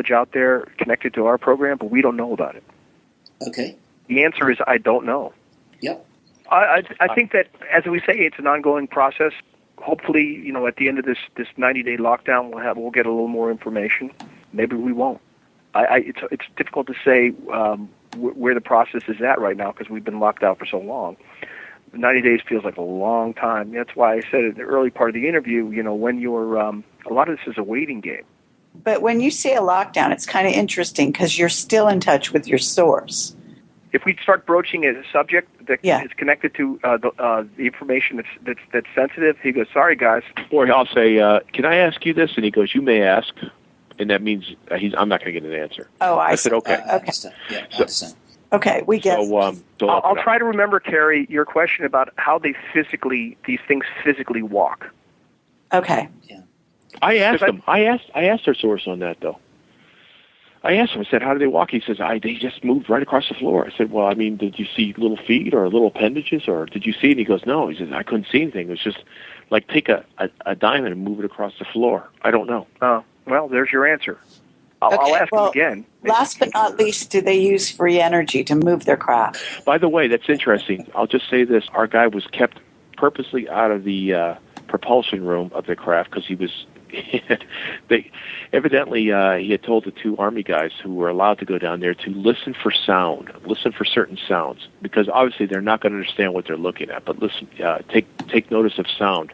knowledge out there connected to our program, but we don't know about it. Okay. The answer is I don't know. Yep. I think that, as we say, it's an ongoing process. Hopefully, at the end of this 90-day lockdown, we'll get a little more information. Maybe we won't. It's difficult to say where the process is at right now because we've been locked out for so long. 90 days feels like a long time. That's why I said in the early part of the interview, when you're a lot of this is a waiting game. But when you say a lockdown, it's kind of interesting because you're still in touch with your source. If we start broaching a subject that is connected to the information that's sensitive, he goes, "Sorry, guys." Or I'll say, "Can I ask you this?" And he goes, "You may ask," and that means I'm not going to get an answer. Oh, I said, "Okay." Yeah, I understand. Okay, we get. So, I'll try to remember, Carrie, your question about how these things physically walk. Okay. Yeah. I asked him. I asked our source on that though. I asked him, I said, "How do they walk?" He says, "They just moved right across the floor." I said, "Well, I mean, did you see little feet or little appendages, or did you see?" And he goes, "No." He says, "I couldn't see anything. It was just like take a diamond and move it across the floor." I don't know. Oh, well, there's your answer. I'll ask him again. Last but not least, do they use free energy to move their craft? By the way, that's interesting. I'll just say this. Our guy was kept purposely out of the propulsion room of the craft because he was... Evidently, he had told the two Army guys who were allowed to go down there to listen for sound, listen for certain sounds, because obviously they're not going to understand what they're looking at, but listen, take notice of sound.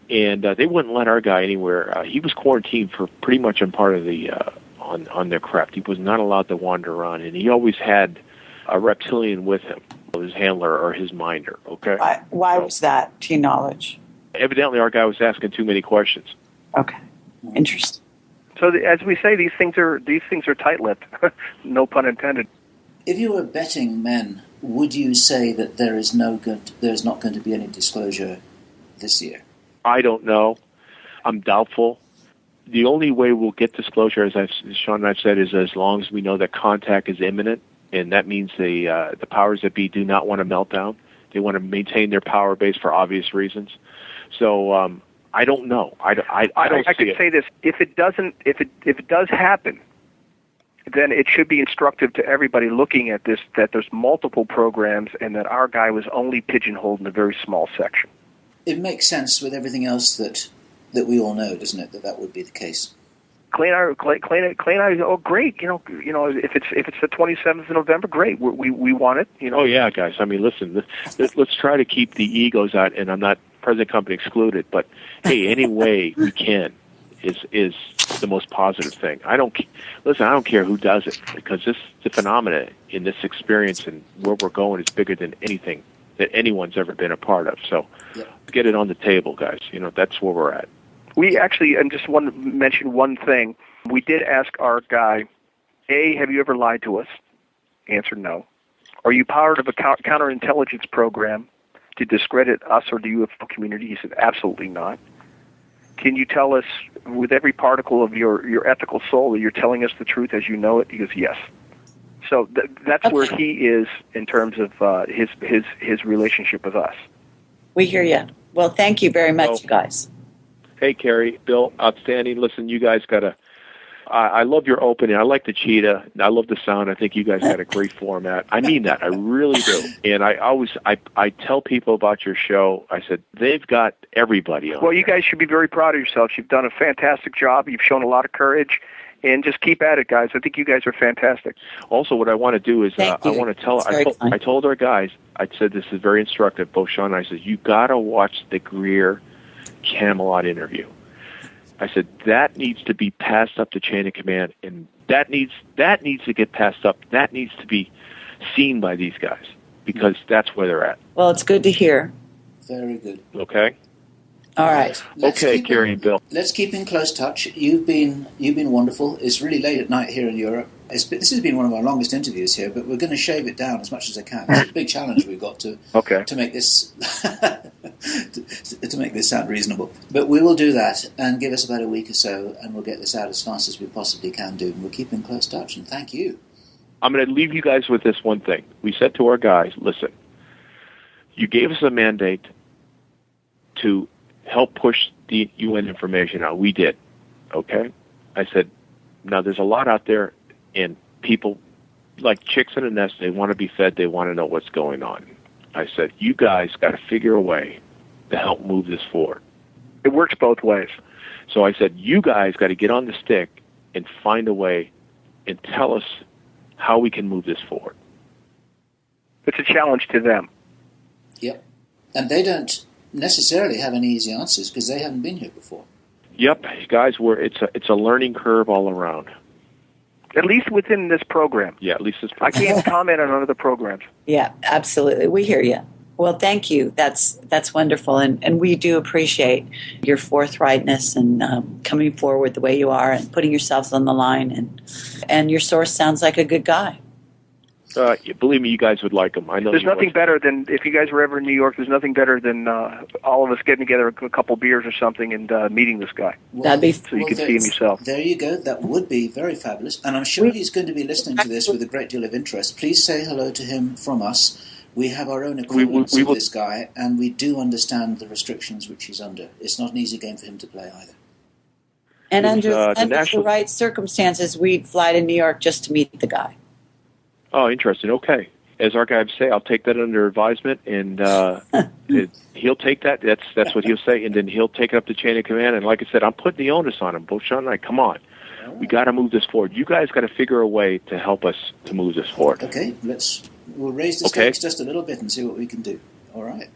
And they wouldn't let our guy anywhere. He was quarantined for pretty much on part of the on their craft. He was not allowed to wander around, and he always had a reptilian with him, his handler or his minder. Okay. Why was that, to your knowledge? Evidently, our guy was asking too many questions. Okay, interesting. So as we say, these things are tight-lipped. No pun intended. If you were betting men, would you say that there is not going to be any disclosure this year? I don't know. I'm doubtful. The only way we'll get disclosure, as Shawn and I've said, is as long as we know that contact is imminent, and that means the powers that be do not want to melt down. They want to maintain their power base for obvious reasons. So I don't know. I could say this: if it does happen, then it should be instructive to everybody looking at this that there's multiple programs and that our guy was only pigeonholed in a very small section. It makes sense with everything else that we all know, doesn't it? That would be the case. Clay and I, oh great, if it's the 27th of November, great, we want it. Oh yeah, guys. I mean, listen, let's try to keep the egos out, and I'm not present company excluded, but hey, any way we can is the most positive thing. I don't care who does it, because the phenomena in this experience and where we're going is bigger than anything that anyone's ever been a part of. So get it on the table, guys. That's where we're at. We actually, and just want to mention one thing. We did ask our guy, A, have you ever lied to us? Answer, no. Are you part of a counterintelligence program to discredit us or the UFO community? He said, absolutely not. Can you tell us with every particle of your ethical soul that you're telling us the truth as you know it? He goes, yes. So that's where he is in terms of his relationship with us. We hear you. Well, thank you very much, you guys. Hey, Carrie, Bill, outstanding. Listen, you guys I love your opening. I like the cheetah. I love the sound. I think you guys got a great format. I mean that. I really do. And I tell people about your show. I said, they've got everybody on. Well, you guys should be very proud of yourselves. You've done a fantastic job. You've shown a lot of courage. And just keep at it, guys. I think you guys are fantastic. Also, what I want to do is I want to tell. I told our guys. I said this is very instructive. Both Shawn and I said you got to watch the Greer Camelot interview. I said that needs to be passed up the chain of command, and that needs to get passed up. That needs to be seen by these guys because that's where they're at. Well, it's good to hear. Very good. Okay. All right. Okay, Carrie and Bill. Let's keep in close touch. You've been wonderful. It's really late at night here in Europe. This has been one of our longest interviews here, but we're going to shave it down as much as I can. It's a big challenge we've got to make this to make this sound reasonable. But we will do that, and give us about a week or so, and we'll get this out as fast as we possibly can do. And we'll keep in close touch. And thank you. I'm going to leave you guys with this one thing. We said to our guys, listen, you gave us a mandate to help push the UN information out. We did. Okay? I said, Now, there's a lot out there, and people, like chicks in a nest, they want to be fed, they want to know what's going on. I said, you guys got to figure a way to help move this forward. It works both ways. So I said, you guys got to get on the stick and find a way and tell us how we can move this forward. It's a challenge to them. Yep. And they don't necessarily have any easy answers because they haven't been here before. Yep, guys, it's a learning curve all around. At least within this program. Yeah, at least this program. I can't comment on other programs. Yeah, absolutely. We hear you. Well, thank you. That's wonderful, and we do appreciate your forthrightness and coming forward the way you are and putting yourselves on the line. And your source sounds like a good guy. Believe me, you guys would like him. I know. There's nothing better than, if you guys were ever in New York, there's nothing better than all of us getting together a couple beers or something and meeting this guy. Well, that'd be so you can see him yourself. There you go. That would be very fabulous. And I'm sure he's going to be listening to this with a great deal of interest. Please say hello to him from us. We have our own equivalents of this guy, and we do understand the restrictions which he's under. It's not an easy game for him to play either. And under the right circumstances, we'd fly to New York just to meet the guy. Oh, interesting. Okay. As our guy would say, I'll take that under advisement, and he'll take that. That's what he'll say, and then he'll take it up the chain of command. And like I said, I'm putting the onus on him. Both Shawn and I, come on. We got to move this forward. You guys got to figure a way to help us to move this forward. Okay, we'll raise the stakes just a little bit and see what we can do. All right.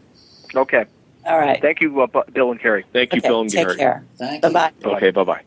Okay. All right. Thank you, Bill and Carrie. Thank you, Bill and Carrie. Take care. Thank you. Bye-bye. Okay, bye-bye.